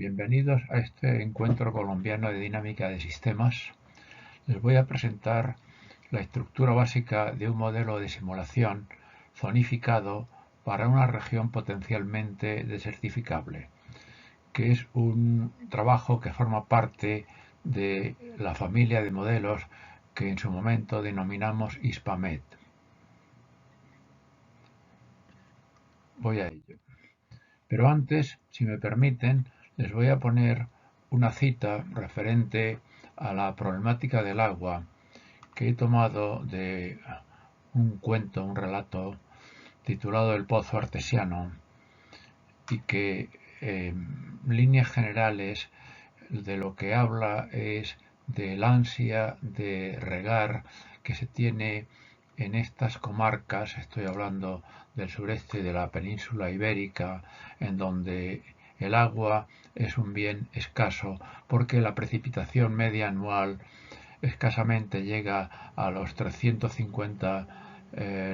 Bienvenidos a este encuentro colombiano de dinámica de sistemas. Les voy a presentar la estructura básica de un modelo de simulación zonificado para una región potencialmente desertificable, que es un trabajo que forma parte de la familia de modelos que en su momento denominamos ISPAMED. Voy a ello. Pero antes, si me permiten, les voy a poner una cita referente a la problemática del agua que he tomado de un cuento, un relato titulado El Pozo Artesiano y que en líneas generales de lo que habla es del ansia de regar que se tiene en estas comarcas, estoy hablando del sureste de la península ibérica, en donde el agua es un bien escaso porque la precipitación media anual escasamente llega a los 350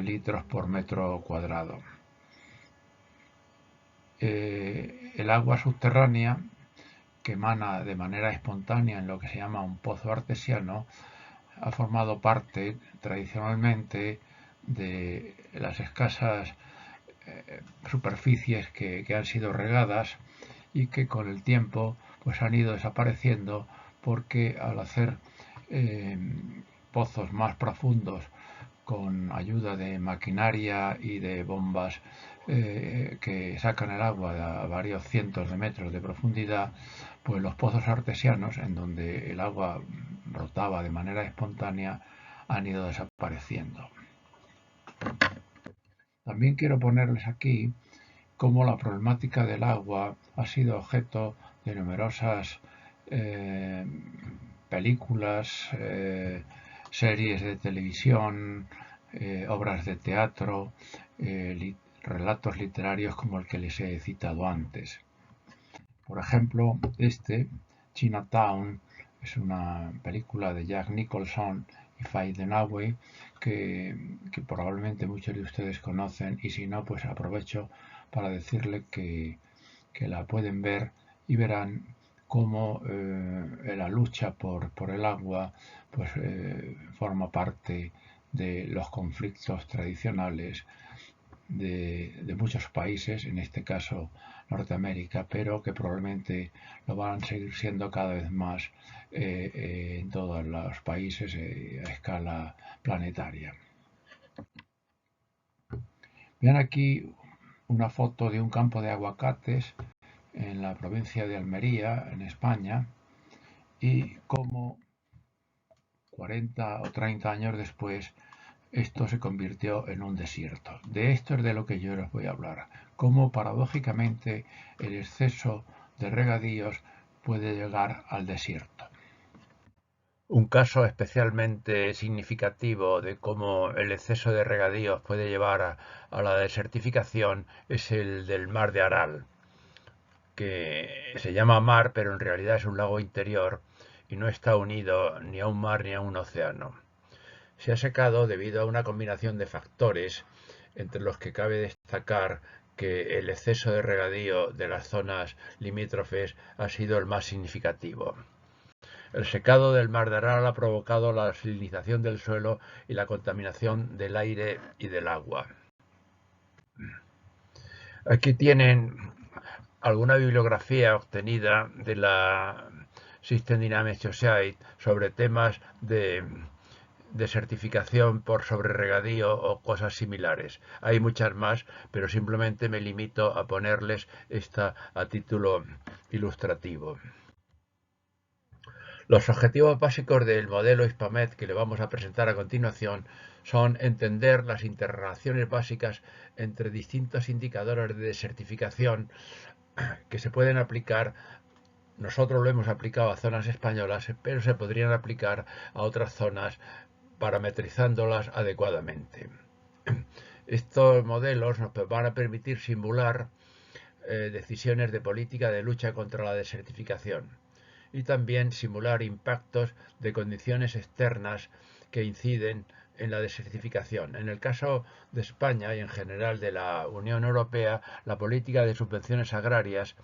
litros por metro cuadrado. El agua subterránea que emana de manera espontánea en lo que se llama un pozo artesiano ha formado parte tradicionalmente de las escasas superficies que han sido regadas y que con el tiempo pues han ido desapareciendo porque al hacer pozos más profundos con ayuda de maquinaria y de bombas que sacan el agua a varios cientos de metros de profundidad, pues los pozos artesianos, en donde el agua brotaba de manera espontánea, han ido desapareciendo. También quiero ponerles aquí cómo la problemática del agua ha sido objeto de numerosas películas, series de televisión, obras de teatro, relatos literarios como el que les he citado antes. Por ejemplo, Chinatown, es una película de Jack Nicholson y Faye Dunaway que probablemente muchos de ustedes conocen, y si no, pues aprovecho para decirle que la pueden ver y verán cómo la lucha por el agua pues forma parte de los conflictos tradicionales de muchos países, en este caso Norteamérica, pero que probablemente lo van a seguir siendo cada vez más en todos los países a escala planetaria. Vean aquí una foto de un campo de aguacates en la provincia de Almería, en España, y cómo 40 o 30 años después esto se convirtió en un desierto. De esto es de lo que yo les voy a hablar. Cómo paradójicamente el exceso de regadíos puede llegar al desierto. Un caso especialmente significativo de cómo el exceso de regadíos puede llevar a la desertificación es el del mar de Aral, que se llama mar, pero en realidad es un lago interior y no está unido ni a un mar ni a un océano. Se ha secado debido a una combinación de factores, entre los que cabe destacar que el exceso de regadío de las zonas limítrofes ha sido el más significativo. El secado del mar de Aral ha provocado la salinización del suelo y la contaminación del aire y del agua. Aquí tienen alguna bibliografía obtenida de la System Dynamics Society sobre temas de desertificación por sobreregadío o cosas similares. Hay muchas más, pero simplemente me limito a ponerles esta a título ilustrativo. Los objetivos básicos del modelo ISPAMED que le vamos a presentar a continuación son entender las interrelaciones básicas entre distintos indicadores de desertificación que se pueden aplicar. Nosotros lo hemos aplicado a zonas españolas, pero se podrían aplicar a otras zonas parametrizándolas adecuadamente. Estos modelos nos van a permitir simular decisiones de política de lucha contra la desertificación y también simular impactos de condiciones externas que inciden en la desertificación. En el caso de España y en general de la Unión Europea, la política de subvenciones agrarias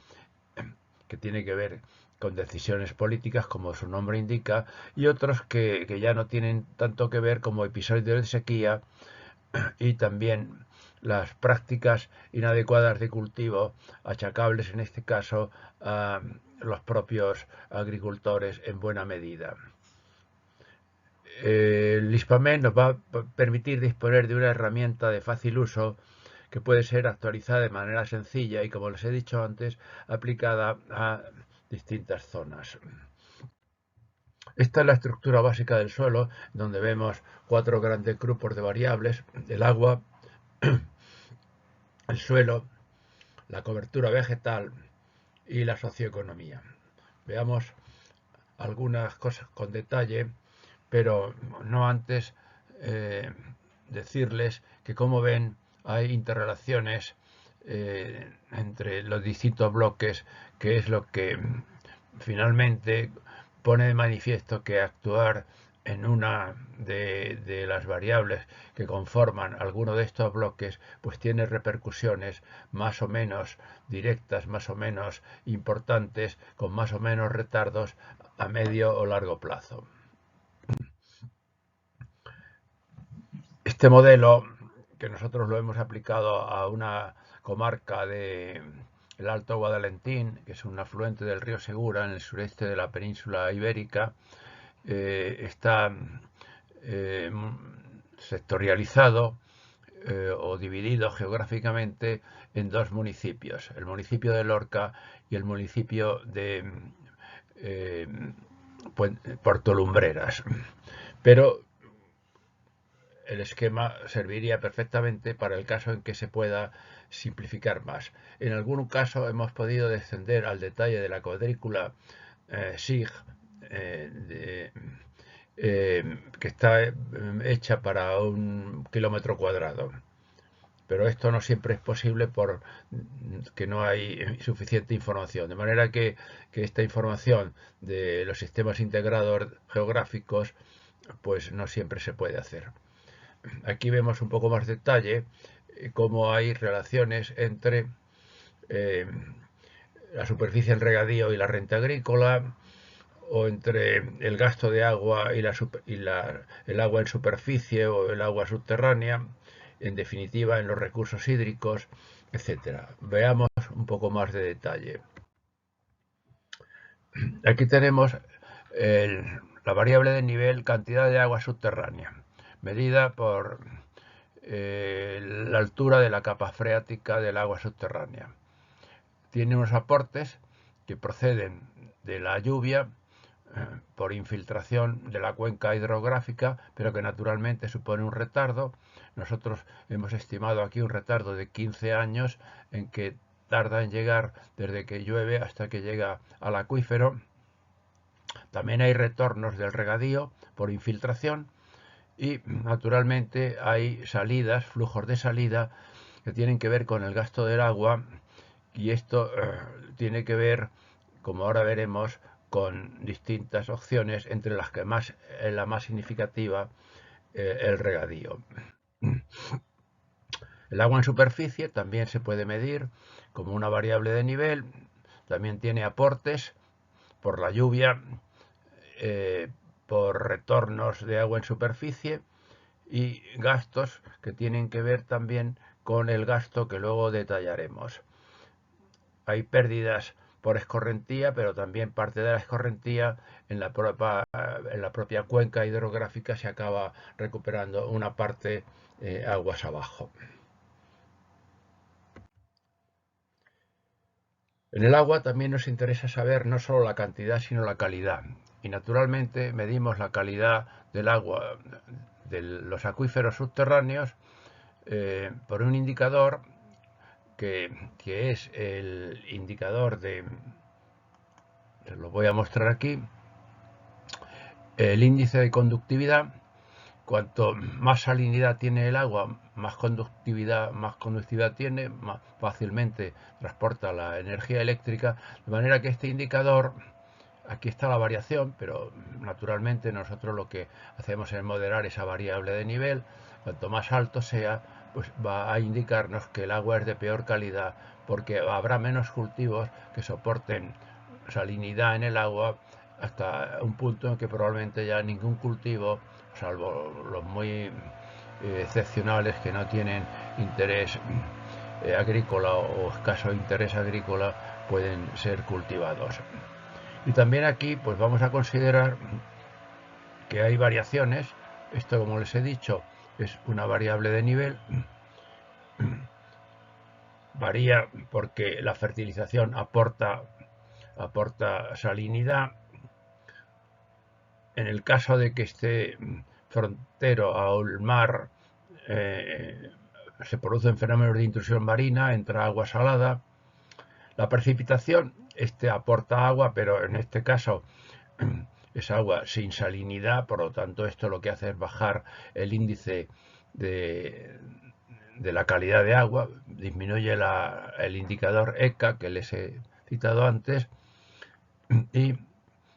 que tiene que ver con decisiones políticas, como su nombre indica, y otros que ya no tienen tanto que ver, como episodios de sequía y también las prácticas inadecuadas de cultivo, achacables en este caso a los propios agricultores en buena medida. El ISPAMEN nos va a permitir disponer de una herramienta de fácil uso que puede ser actualizada de manera sencilla y, como les he dicho antes, aplicada a distintas zonas. Esta es la estructura básica del suelo, donde vemos 4 grandes grupos de variables: el agua, el suelo, la cobertura vegetal y la socioeconomía. Veamos algunas cosas con detalle, pero no antes decirles que, como ven, hay interrelaciones entre los distintos bloques, que es lo que finalmente pone de manifiesto que actuar en una de las variables que conforman alguno de estos bloques, pues tiene repercusiones más o menos directas, más o menos importantes, con más o menos retardos a medio o largo plazo. Este modelo, que nosotros lo hemos aplicado a una comarca de el Alto Guadalentín, que es un afluente del río Segura en el sureste de la península ibérica, está sectorializado o dividido geográficamente en 2 municipios: el municipio de Lorca y el municipio de Puerto Lumbreras. Pero el esquema serviría perfectamente para el caso en que se pueda simplificar más. En algún caso hemos podido descender al detalle de la cuadrícula SIG, que está hecha para 1 kilómetro cuadrado. Pero esto no siempre es posible porque no hay suficiente información. De manera que esta información de los sistemas integrados geográficos pues no siempre se puede hacer. Aquí vemos un poco más detalle cómo hay relaciones entre la superficie en regadío y la renta agrícola, o entre el gasto de agua y el agua en superficie o el agua subterránea, en definitiva en los recursos hídricos, etc. Veamos un poco más de detalle. Aquí tenemos la variable de nivel, cantidad de agua subterránea, medida por la altura de la capa freática del agua subterránea. Tiene unos aportes que proceden de la lluvia por infiltración de la cuenca hidrográfica, pero que naturalmente supone un retardo. Nosotros hemos estimado aquí un retardo de 15 años en que tarda en llegar desde que llueve hasta que llega al acuífero. También hay retornos del regadío por infiltración y naturalmente hay salidas, flujos de salida, que tienen que ver con el gasto del agua, y esto tiene que ver, como ahora veremos, con distintas opciones, entre las que la más significativa, el regadío. El agua en superficie también se puede medir como una variable de nivel, también tiene aportes por la lluvia, por retornos de agua en superficie, y gastos que tienen que ver también con el gasto que luego detallaremos. Hay pérdidas por escorrentía, pero también parte de la escorrentía en la propia cuenca hidrográfica se acaba recuperando una parte aguas abajo. En el agua también nos interesa saber no solo la cantidad, sino la calidad. Y naturalmente medimos la calidad del agua de los acuíferos subterráneos por un indicador que es el indicador lo voy a mostrar aquí, el índice de conductividad. Cuanto más salinidad tiene el agua, más conductividad tiene, más fácilmente transporta la energía eléctrica, de manera que este indicador, aquí está la variación, pero naturalmente nosotros lo que hacemos es moderar esa variable de nivel. Cuanto más alto sea, pues va a indicarnos que el agua es de peor calidad, porque habrá menos cultivos que soporten salinidad en el agua hasta un punto en que probablemente ya ningún cultivo, salvo los muy excepcionales que no tienen interés agrícola o escaso interés agrícola, pueden ser cultivados. Y también aquí pues vamos a considerar que hay variaciones. Esto, como les he dicho, es una variable de nivel. Varía porque la fertilización aporta salinidad. En el caso de que esté frontero al mar, se producen fenómenos de intrusión marina, entra agua salada. La precipitación, aporta agua, pero en este caso es agua sin salinidad, por lo tanto esto lo que hace es bajar el índice de la calidad de agua, disminuye el indicador ECA que les he citado antes, y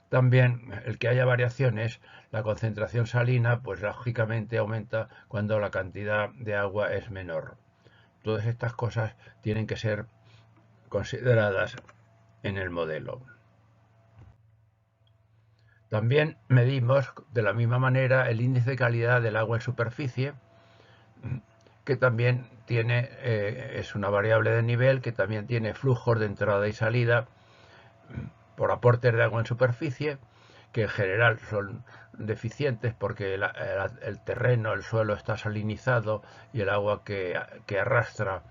también el que haya variaciones, la concentración salina, pues lógicamente aumenta cuando la cantidad de agua es menor. Todas estas cosas tienen que ser consideradas en el modelo. También medimos de la misma manera el índice de calidad del agua en superficie, que también es una variable de nivel, que también tiene flujos de entrada y salida por aportes de agua en superficie, que en general son deficientes porque el terreno, el suelo está salinizado y el agua que arrastra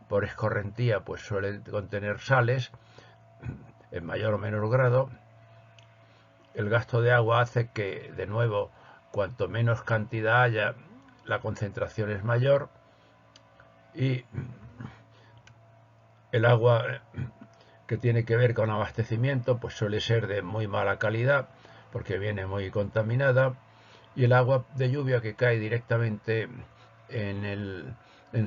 por escorrentía pues suele contener sales en mayor o menor grado. El gasto de agua hace que, de nuevo, cuanto menos cantidad haya, la concentración es mayor, y el agua que tiene que ver con abastecimiento pues suele ser de muy mala calidad porque viene muy contaminada, y el agua de lluvia que cae directamente en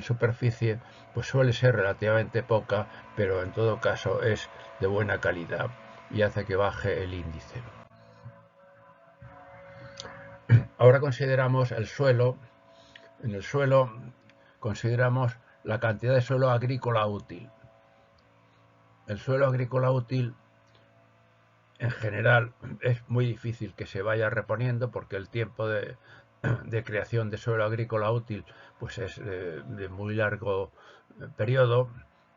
superficie pues suele ser relativamente poca, pero en todo caso es de buena calidad y hace que baje el índice. Ahora consideramos el suelo. En el suelo consideramos la cantidad de suelo agrícola útil. El suelo agrícola útil en general es muy difícil que se vaya reponiendo porque el tiempo de creación de suelo agrícola útil pues es de muy largo periodo,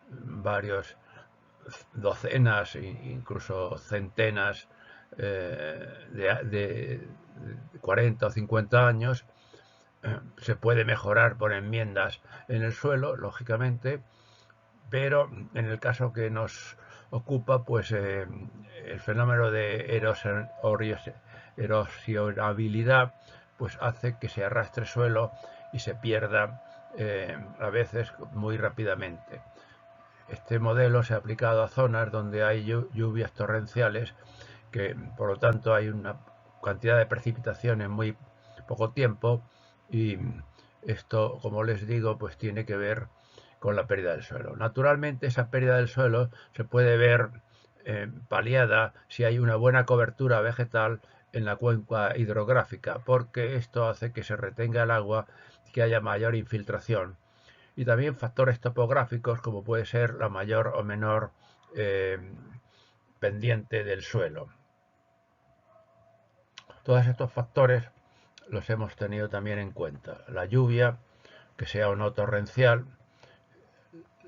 varios docenas, incluso centenas de 40 o 50 años. Se puede mejorar por enmiendas en el suelo, lógicamente, pero en el caso que nos ocupa, pues el fenómeno de erosionabilidad pues hace que se arrastre suelo y se pierda a veces muy rápidamente. Este modelo se ha aplicado a zonas donde hay lluvias torrenciales, que por lo tanto hay una cantidad de precipitación en muy poco tiempo, y esto, como les digo, pues tiene que ver con la pérdida del suelo. Naturalmente esa pérdida del suelo se puede ver paliada si hay una buena cobertura vegetal en la cuenca hidrográfica, porque esto hace que se retenga el agua y que haya mayor infiltración. Y también factores topográficos como puede ser la mayor o menor pendiente del suelo. Todos estos factores los hemos tenido también en cuenta. La lluvia, que sea o no torrencial,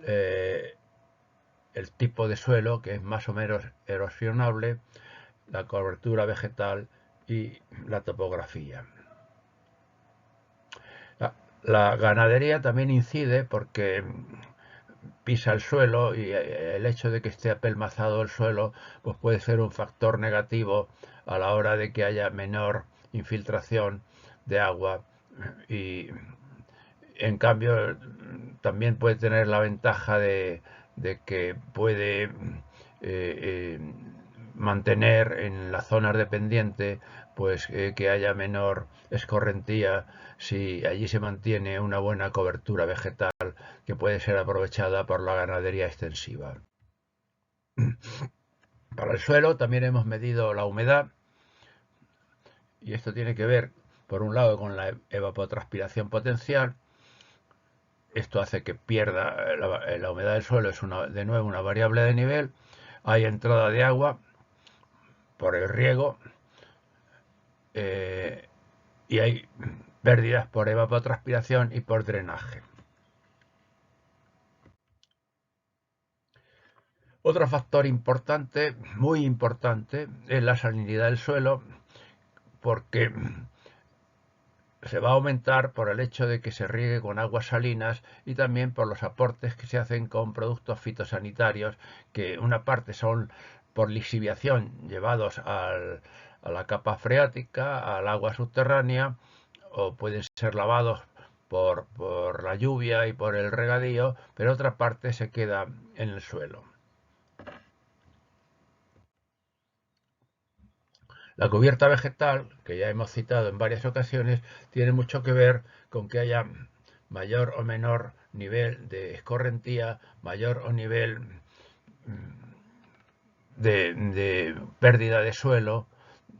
el tipo de suelo, que es más o menos erosionable, la cobertura vegetal y la topografía. La ganadería también incide porque pisa el suelo, y el hecho de que esté apelmazado el suelo pues puede ser un factor negativo a la hora de que haya menor infiltración de agua, y en cambio también puede tener la ventaja de que puede mantener en las zonas de pendiente pues que haya menor escorrentía si allí se mantiene una buena cobertura vegetal que puede ser aprovechada por la ganadería extensiva. Para el suelo también hemos medido la humedad, y esto tiene que ver por un lado con la evapotranspiración potencial. Esto hace que pierda la humedad del suelo, es de nuevo una variable de nivel. Hay entrada de agua, por el riego y hay pérdidas por evapotranspiración y por drenaje. Otro factor importante, muy importante, es la salinidad del suelo, porque se va a aumentar por el hecho de que se riegue con aguas salinas y también por los aportes que se hacen con productos fitosanitarios, que una parte son por lixiviación llevados a la capa freática, al agua subterránea, o pueden ser lavados por la lluvia y por el regadío, pero otra parte se queda en el suelo. La cubierta vegetal, que ya hemos citado en varias ocasiones, tiene mucho que ver con que haya mayor o menor nivel de escorrentía, mayor o nivel de pérdida de suelo,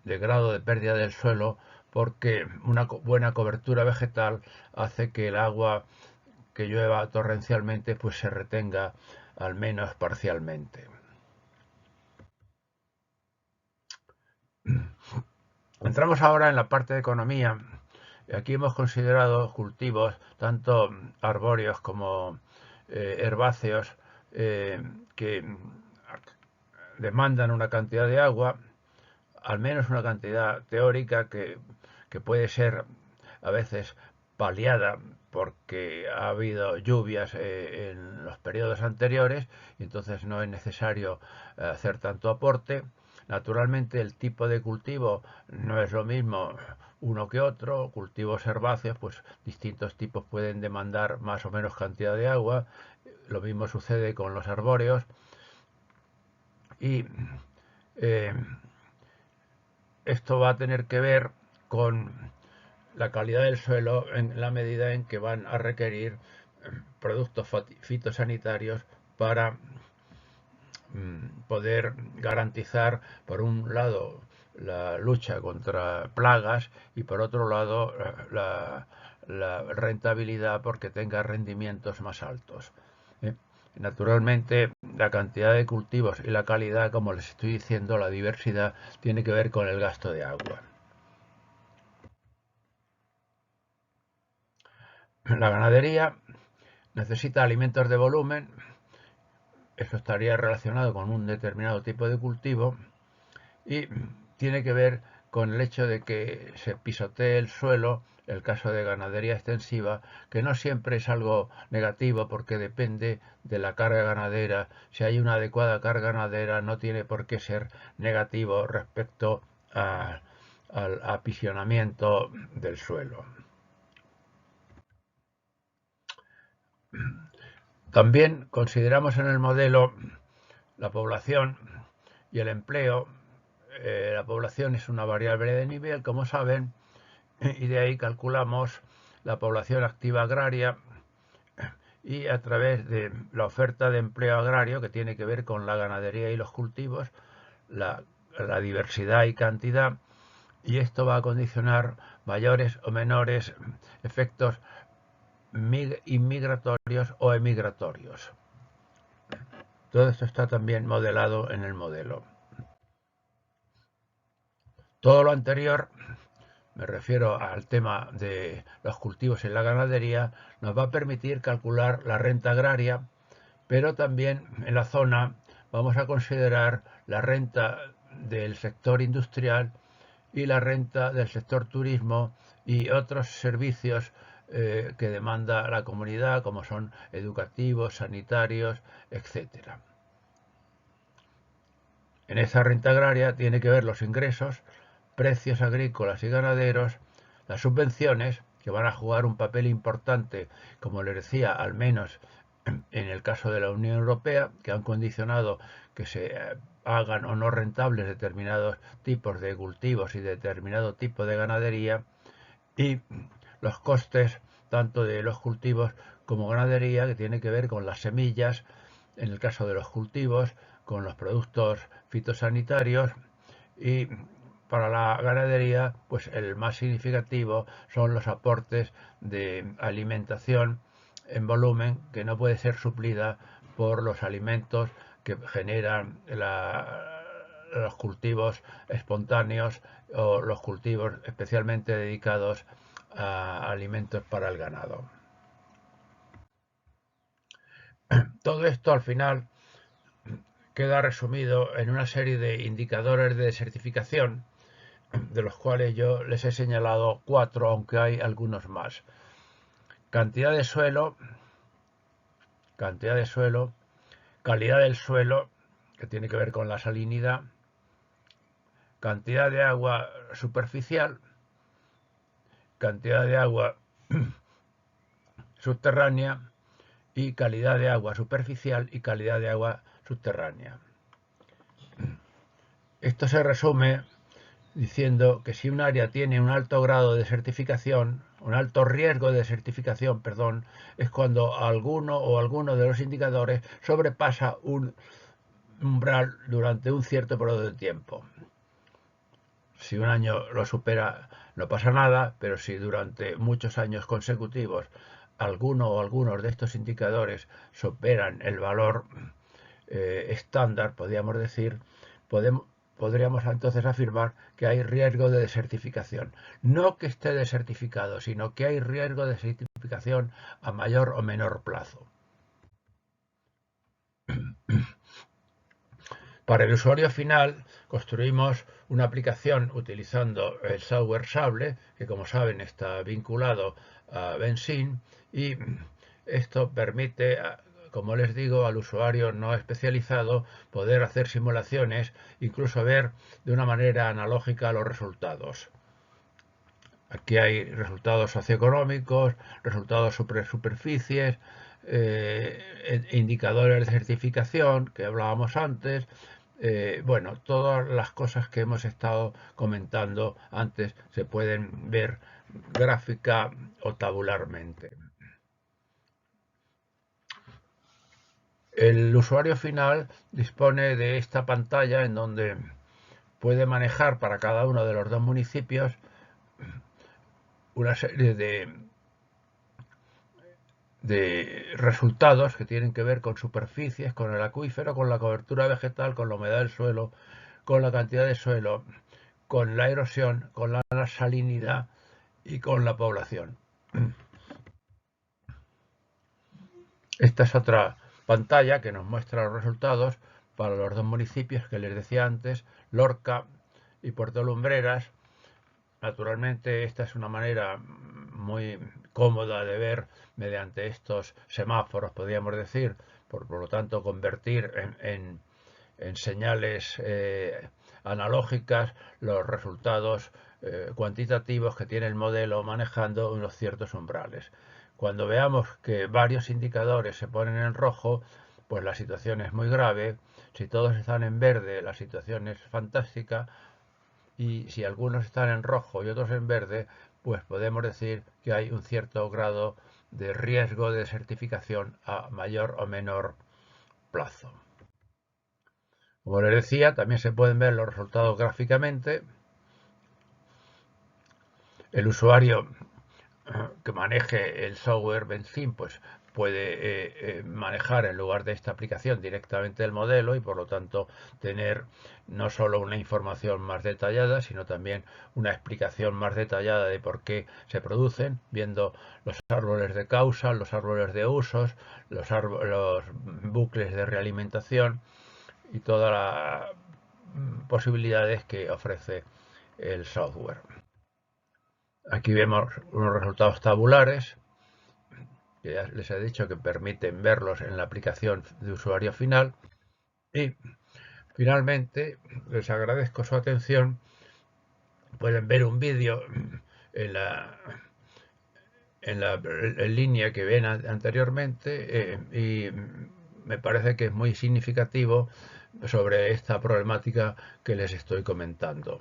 de grado de pérdida del suelo, porque una buena cobertura vegetal hace que el agua que llueva torrencialmente pues se retenga al menos parcialmente. Entramos ahora en la parte de economía. Aquí hemos considerado cultivos tanto arbóreos como herbáceos que demandan una cantidad de agua, al menos una cantidad teórica que puede ser a veces paliada porque ha habido lluvias en los periodos anteriores y entonces no es necesario hacer tanto aporte. Naturalmente el tipo de cultivo no es lo mismo uno que otro. Cultivos herbáceos, pues distintos tipos pueden demandar más o menos cantidad de agua. Lo mismo sucede con los arbóreos. Y eh, esto va a tener que ver con la calidad del suelo en la medida en que van a requerir productos fitosanitarios para poder garantizar, por un lado, la lucha contra plagas y por otro lado la rentabilidad porque tenga rendimientos más altos. Naturalmente, la cantidad de cultivos y la calidad, como les estoy diciendo, la diversidad, tiene que ver con el gasto de agua. La ganadería necesita alimentos de volumen, eso estaría relacionado con un determinado tipo de cultivo y tiene que ver con el hecho de que se pisotee el suelo, el caso de ganadería extensiva, que no siempre es algo negativo porque depende de la carga ganadera. Si hay una adecuada carga ganadera no tiene por qué ser negativo respecto al apisionamiento del suelo. También consideramos en el modelo la población y el empleo. La población es una variable de nivel, como saben, y de ahí calculamos la población activa agraria y a través de la oferta de empleo agrario, que tiene que ver con la ganadería y los cultivos, la diversidad y cantidad, y esto va a condicionar mayores o menores efectos inmigratorios o emigratorios. Todo esto está también modelado en el modelo. Todo lo anterior, me refiero al tema de los cultivos y la ganadería, nos va a permitir calcular la renta agraria, pero también en la zona vamos a considerar la renta del sector industrial y la renta del sector turismo y otros servicios que demanda la comunidad, como son educativos, sanitarios, etc. En esa renta agraria tiene que ver los ingresos, precios agrícolas y ganaderos, las subvenciones, que van a jugar un papel importante, como les decía, al menos en el caso de la Unión Europea, que han condicionado que se hagan o no rentables determinados tipos de cultivos y determinado tipo de ganadería, y los costes tanto de los cultivos como ganadería, que tiene que ver con las semillas, en el caso de los cultivos, con los productos fitosanitarios, y para la ganadería, pues el más significativo son los aportes de alimentación en volumen, que no puede ser suplida por los alimentos que generan los cultivos espontáneos o los cultivos especialmente dedicados a alimentos para el ganado. Todo esto al final queda resumido en una serie de indicadores de desertificación, de los cuales yo les he señalado 4, aunque hay algunos más. Cantidad de suelo, calidad del suelo, que tiene que ver con la salinidad, cantidad de agua superficial, cantidad de agua subterránea y calidad de agua superficial y calidad de agua subterránea. Esto se resume diciendo que si un área tiene un alto grado de desertificación, un alto riesgo de desertificación, perdón, es cuando alguno de los indicadores sobrepasa un umbral durante un cierto periodo de tiempo. Si un año lo supera, no pasa nada, pero si durante muchos años consecutivos algunos de estos indicadores superan el valor estándar, podríamos decir, podríamos entonces afirmar que hay riesgo de desertificación. No que esté desertificado, sino que hay riesgo de desertificación a mayor o menor plazo. Para el usuario final construimos una aplicación utilizando el software Sable, que como saben está vinculado a Benzene, y esto permite, como les digo, al usuario no especializado poder hacer simulaciones, incluso ver de una manera analógica los resultados. Aquí hay resultados socioeconómicos, resultados sobre superficies, indicadores de certificación que hablábamos antes. Bueno, todas las cosas que hemos estado comentando antes se pueden ver gráfica o tabularmente. El usuario final dispone de esta pantalla en donde puede manejar para cada uno de los dos municipios una serie de resultados que tienen que ver con superficies, con el acuífero, con la cobertura vegetal, con la humedad del suelo, con la cantidad de suelo, con la erosión, con la salinidad y con la población. Esta es otra pantalla que nos muestra los resultados para los dos municipios que les decía antes, Lorca y Puerto Lumbreras. Naturalmente esta es una manera muy cómoda de ver mediante estos semáforos, podríamos decir, por lo tanto convertir en señales analógicas los resultados cuantitativos que tiene el modelo manejando unos ciertos umbrales. Cuando veamos que varios indicadores se ponen en rojo, pues la situación es muy grave. Si todos están en verde, la situación es fantástica. Y si algunos están en rojo y otros en verde, pues podemos decir que hay un cierto grado de riesgo de desertificación a mayor o menor plazo. Como les decía, también se pueden ver los resultados gráficamente. El usuario que maneje el software Benzene pues puede manejar en lugar de esta aplicación directamente el modelo y por lo tanto tener no solo una información más detallada, sino también una explicación más detallada de por qué se producen, viendo los árboles de causa, los árboles de usos, los bucles de realimentación y todas las posibilidades que ofrece el software. Aquí vemos unos resultados tabulares, que ya les he dicho que permiten verlos en la aplicación de usuario final. Y finalmente, les agradezco su atención. Pueden ver un vídeo en línea que ven anteriormente y me parece que es muy significativo sobre esta problemática que les estoy comentando.